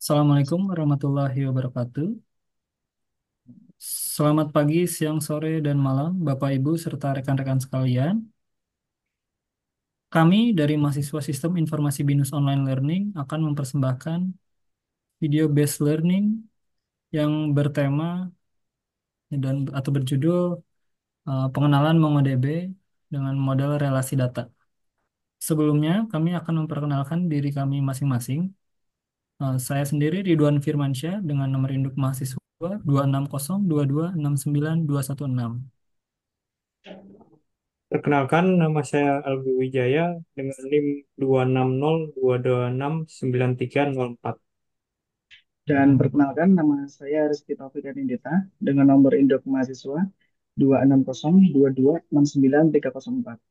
Assalamualaikum warahmatullahi wabarakatuh. Selamat pagi, siang, sore, dan malam, Bapak, Ibu, serta rekan-rekan sekalian. Kami dari mahasiswa Sistem Informasi BINUS Online Learning akan mempersembahkan video based learning yang bertema dan atau berjudul Pengenalan MongoDB dengan model relasi data. Sebelumnya, kami akan memperkenalkan diri kami masing-masing. Saya sendiri Ridwan Firmansyah dengan nomor induk mahasiswa 2602269 216. Perkenalkan, nama saya Alwi Wijaya dengan NIM 26022269304. Dan perkenalkan, nama saya Rizky Taufik Anindita dengan nomor induk mahasiswa 2602269 304.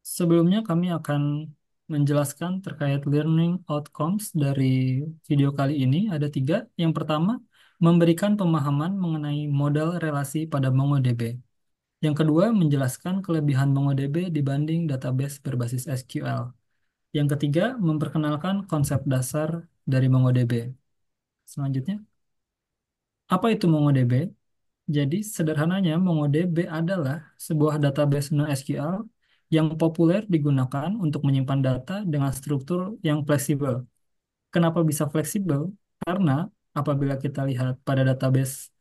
Sebelumnya kami akan menjelaskan terkait learning outcomes dari video kali ini. Ada tiga. Yang pertama, memberikan pemahaman mengenai model relasi pada MongoDB. Yang kedua, menjelaskan kelebihan MongoDB dibanding database berbasis SQL. Yang ketiga, memperkenalkan konsep dasar dari MongoDB. Selanjutnya, apa itu MongoDB? Jadi, sederhananya, MongoDB adalah sebuah database NoSQL yang populer digunakan untuk menyimpan data dengan struktur yang fleksibel. Kenapa bisa fleksibel? Karena apabila kita lihat pada database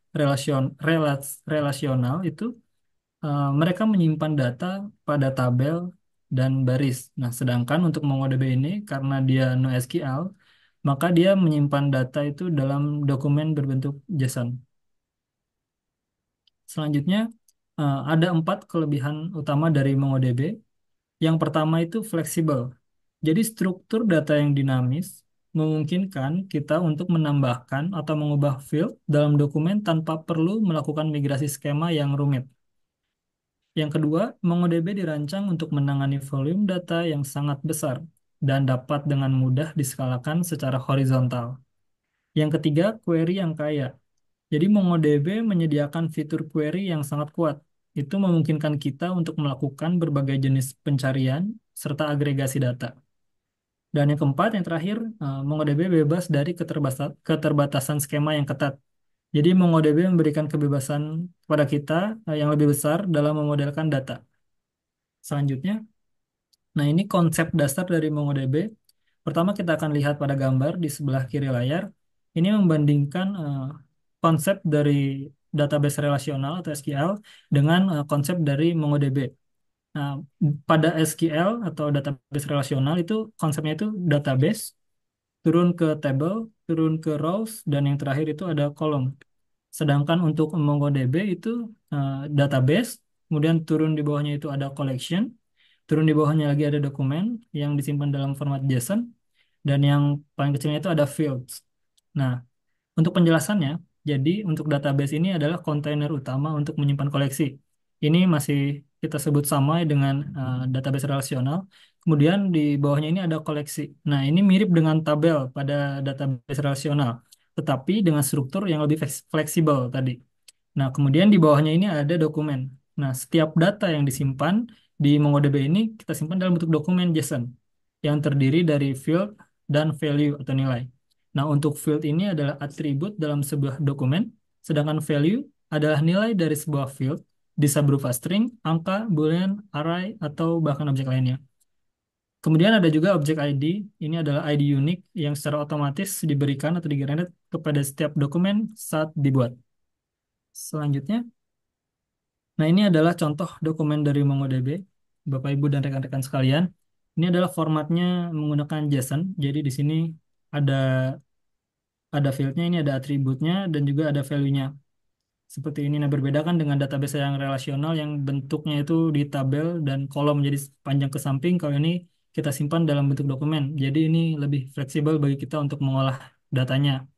relasional itu, mereka menyimpan data pada tabel dan baris. Nah, sedangkan untuk MongoDB ini, karena dia NoSQL, maka dia menyimpan data itu dalam dokumen berbentuk JSON. Selanjutnya, ada empat kelebihan utama dari MongoDB. Yang pertama itu fleksibel. Jadi struktur data yang dinamis memungkinkan kita untuk menambahkan atau mengubah field dalam dokumen tanpa perlu melakukan migrasi skema yang rumit. Yang kedua, MongoDB dirancang untuk menangani volume data yang sangat besar dan dapat dengan mudah diskalakan secara horizontal. Yang ketiga, query yang kaya. Jadi MongoDB menyediakan fitur query yang sangat kuat. Itu memungkinkan kita untuk melakukan berbagai jenis pencarian serta agregasi data. Dan yang keempat, yang terakhir, MongoDB bebas dari keterbatasan skema yang ketat. Jadi MongoDB memberikan kebebasan kepada kita yang lebih besar dalam memodelkan data. Selanjutnya, nah ini konsep dasar dari MongoDB. Pertama kita akan lihat pada gambar di sebelah kiri layar. Ini membandingkan konsep dari database relasional atau SQL dengan konsep dari MongoDB. Nah, pada SQL atau database relasional itu konsepnya itu database, turun ke table, turun ke rows, dan yang terakhir itu ada kolom. Sedangkan untuk MongoDB itu database, kemudian turun di bawahnya itu ada collection, turun di bawahnya lagi ada dokumen yang disimpan dalam format JSON, dan yang paling kecilnya itu ada fields. Nah, untuk penjelasannya, jadi untuk database ini adalah kontainer utama untuk menyimpan koleksi. Ini masih kita sebut sama dengan database relasional. Kemudian di bawahnya ini ada koleksi. Nah, ini mirip dengan tabel pada database relasional, tetapi dengan struktur yang lebih fleksibel tadi. Nah, kemudian di bawahnya ini ada dokumen. Nah, setiap data yang disimpan di MongoDB ini kita simpan dalam bentuk dokumen JSON yang terdiri dari field dan value atau nilai. Nah, untuk field ini adalah atribut dalam sebuah dokumen, sedangkan value adalah nilai dari sebuah field, bisa berupa string, angka, boolean, array, atau bahkan objek lainnya. Kemudian ada juga objek ID, ini adalah ID unik yang secara otomatis diberikan atau digenerate kepada setiap dokumen saat dibuat. Selanjutnya, nah ini adalah contoh dokumen dari MongoDB, Bapak Ibu dan rekan-rekan sekalian. Ini adalah formatnya menggunakan JSON, jadi di sini ada fieldnya, ini ada atributnya, dan juga ada value-nya. Seperti ini. Nah, berbeda kan dengan database yang relasional yang bentuknya itu di tabel dan kolom jadi panjang ke samping. Kalau ini kita simpan dalam bentuk dokumen. Jadi ini lebih fleksibel bagi kita untuk mengolah datanya.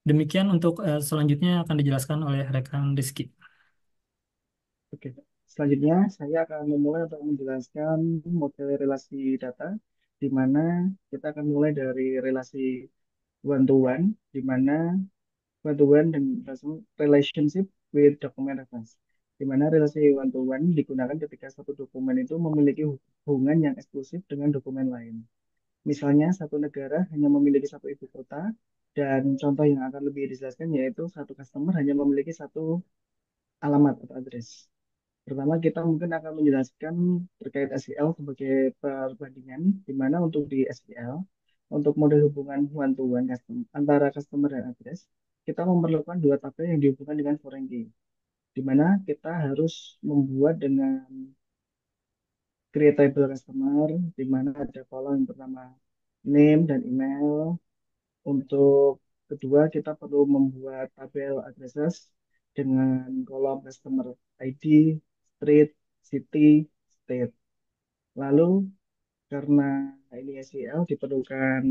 Demikian untuk selanjutnya akan dijelaskan oleh rekan Rizky. Oke. Selanjutnya, saya akan memulai untuk menjelaskan model relasi data, di mana kita akan mulai dari relasi one to one, di mana one to one dan relationship with document reference, di mana relasi one to one digunakan ketika satu dokumen itu memiliki hubungan yang eksklusif dengan dokumen lain. Misalnya satu negara hanya memiliki satu ibu kota, dan contoh yang akan lebih dijelaskan yaitu satu customer hanya memiliki satu alamat atau address. Pertama, kita mungkin akan menjelaskan terkait SQL sebagai perbandingan, di mana untuk di SQL, untuk model hubungan one-to-one antara customer dan address, kita memerlukan dua tabel yang dihubungkan dengan foreign key, di mana kita harus membuat dengan creatable customer, di mana ada kolom yang pertama name dan email. Untuk kedua, kita perlu membuat tabel addresses dengan kolom customer ID, street, city, state. Lalu karena ini SEL diperlukan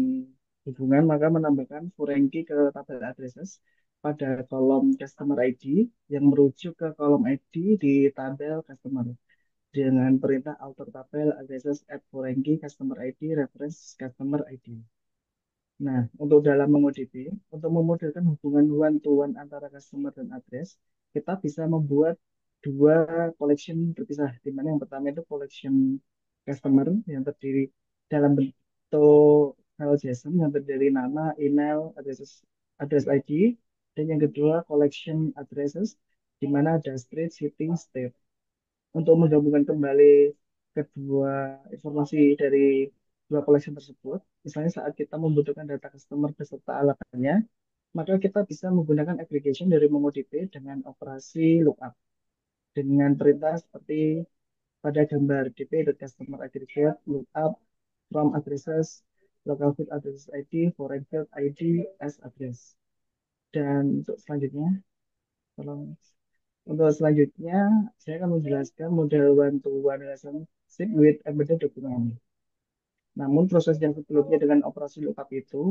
hubungan, maka menambahkan foreign key ke tabel addresses pada kolom customer ID yang merujuk ke kolom ID di tabel customer dengan perintah alter tabel addresses at foreign key customer ID reference customer ID. Nah, untuk dalam MongoDB, untuk memodelkan hubungan one-to-one antara customer dan address, kita bisa membuat dua collection terpisah, di mana yang pertama itu collection customer yang terdiri dalam bentuk file JSON yang terdiri nama, email, address ID, dan yang kedua collection addresses, di mana ada street, city, state. Untuk menggabungkan kembali kedua informasi dari dua collection tersebut, misalnya saat kita membutuhkan data customer beserta alamatnya, maka kita bisa menggunakan aggregation dari MongoDB dengan operasi lookup dengan perintah seperti pada gambar db.customer aggregate lookup from addresses local field address ID foreign field ID as address. Dan untuk selanjutnya, tolong untuk selanjutnya, saya akan menjelaskan model one-to-one relationship with embedded document. Namun proses yang sebelumnya dengan operasi lookup itu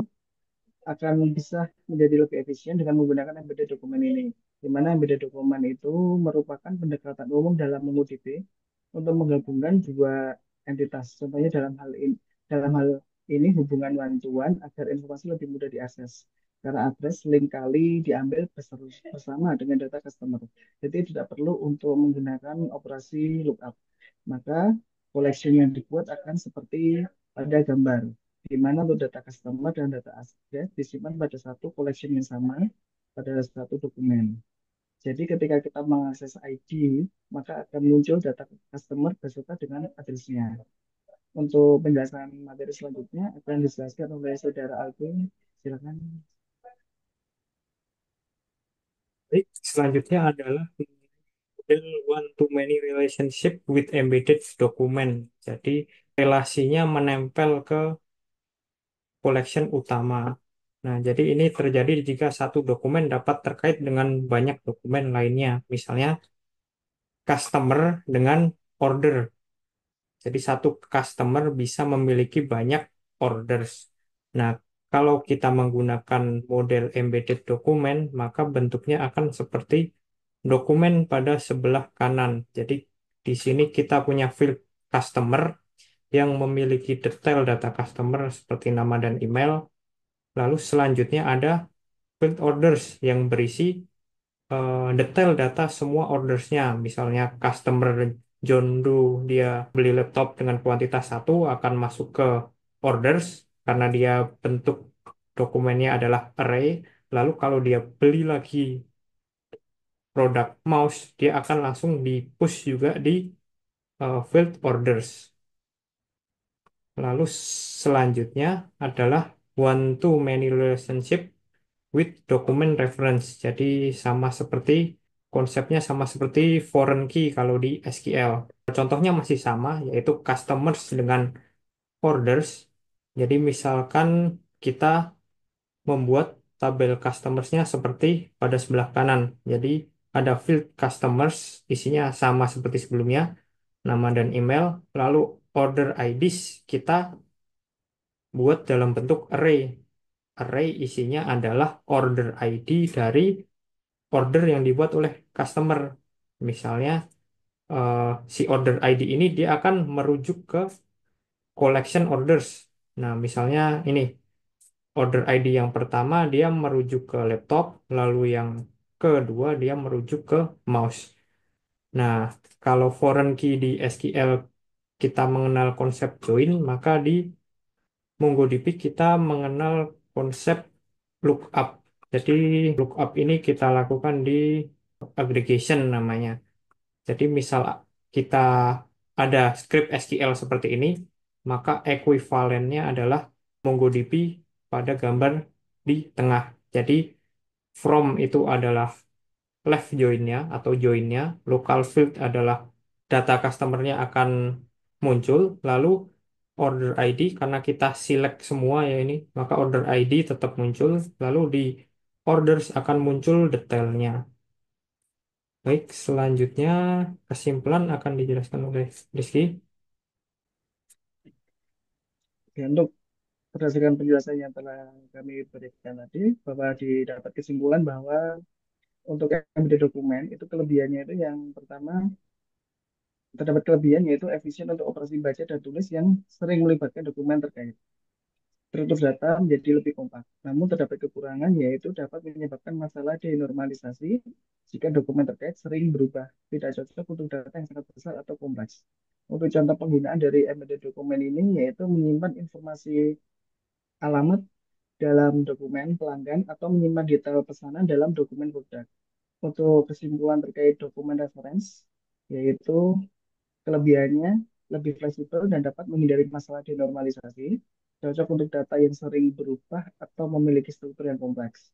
akan bisa menjadi lebih efisien dengan menggunakan embedded dokumen ini. Di mana embedded dokumen itu merupakan pendekatan umum dalam MongoDB untuk menggabungkan dua entitas. Contohnya dalam hal ini hubungan one to one agar informasi lebih mudah diakses. Karena address link kali diambil bersama dengan data customer. Jadi tidak perlu untuk menggunakan operasi lookup. Maka collection yang dibuat akan seperti pada gambar di mana untuk data customer dan data aset disimpan pada satu collection yang sama pada satu dokumen. Jadi ketika kita mengakses ID, maka akan muncul data customer beserta dengan address-nya. Untuk penjelasan materi selanjutnya akan dijelaskan oleh Saudara Alvin. Silakan. Baik, selanjutnya adalah model one-to-many relationship with embedded document. Jadi relasinya menempel ke collection utama. Nah, jadi ini terjadi jika satu dokumen dapat terkait dengan banyak dokumen lainnya. Misalnya customer dengan order. Jadi satu customer bisa memiliki banyak orders. Nah, kalau kita menggunakan model embedded dokumen, maka bentuknya akan seperti dokumen pada sebelah kanan. Jadi di sini kita punya field customer yang memiliki detail data customer seperti nama dan email. Lalu selanjutnya ada field orders yang berisi detail data semua ordersnya. Misalnya customer John Doe dia beli laptop dengan kuantitas satu akan masuk ke orders karena dia bentuk dokumennya adalah array. Lalu kalau dia beli lagi produk mouse, dia akan langsung di push juga di field orders. Lalu selanjutnya adalah one-to-many relationship with document reference. Jadi sama seperti konsepnya sama seperti foreign key kalau di SQL. Contohnya masih sama, yaitu customers dengan orders. Jadi misalkan kita membuat tabel customersnya seperti pada sebelah kanan. Jadi ada field customers, isinya sama seperti sebelumnya, nama dan email. Lalu order IDs kita buat dalam bentuk array. Array isinya adalah order ID dari order yang dibuat oleh customer. Misalnya eh, si order ID ini dia akan merujuk ke collection orders. Nah, misalnya ini order ID yang pertama dia merujuk ke laptop, lalu yang kedua dia merujuk ke mouse. Nah, kalau foreign key di SQL kita mengenal konsep join, maka di MongoDB kita mengenal konsep lookup. Jadi lookup ini kita lakukan di aggregation namanya. Jadi misal kita ada script SQL seperti ini, maka ekuivalennya adalah MongoDB pada gambar di tengah. Jadi from itu adalah left joinnya atau joinnya, local field adalah data customernya akan muncul, lalu order ID karena kita select semua ya ini, maka order ID tetap muncul, lalu di orders akan muncul detailnya. Baik, selanjutnya kesimpulan akan dijelaskan oleh Rizky. Ya, untuk berdasarkan penjelasan yang telah kami berikan tadi, bahwa didapat kesimpulan bahwa untuk embedded dokumen itu kelebihannya itu yang pertama terdapat kelebihan yaitu efisien untuk operasi baca dan tulis yang sering melibatkan dokumen terkait. Struktur data menjadi lebih kompak. Namun terdapat kekurangan yaitu dapat menyebabkan masalah denormalisasi jika dokumen terkait sering berubah, tidak cocok untuk data yang sangat besar atau kompleks. Untuk contoh penggunaan dari embedded dokumen ini yaitu menyimpan informasi alamat dalam dokumen pelanggan atau menyimpan detail pesanan dalam dokumen produk. Untuk kesimpulan terkait dokumen reference, yaitu kelebihannya lebih fleksibel dan dapat menghindari masalah denormalisasi, cocok untuk data yang sering berubah atau memiliki struktur yang kompleks.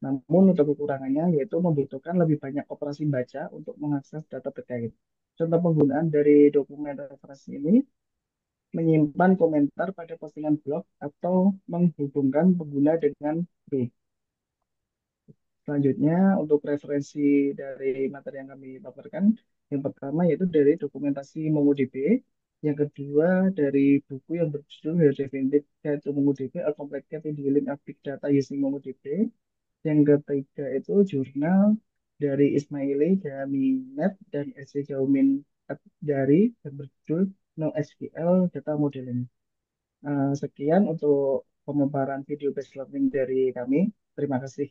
Namun untuk kekurangannya yaitu membutuhkan lebih banyak operasi baca untuk mengakses data terkait. Contoh penggunaan dari dokumen referensi ini menyimpan komentar pada postingan blog atau menghubungkan pengguna dengan grup. Selanjutnya, untuk referensi dari materi yang kami paparkan, yang pertama yaitu dari dokumentasi MongoDB, yang kedua dari buku yang berjudul The Definitive Guide to MongoDB, A Complicated Dealing of Big Data Using MongoDB, yang ketiga itu jurnal dari Ismaili, Jaminet, dan S.C. Jaumin dari yang berjudul NoSQL Data Modeling. Sekian untuk pemaparan video based learning dari kami. Terima kasih.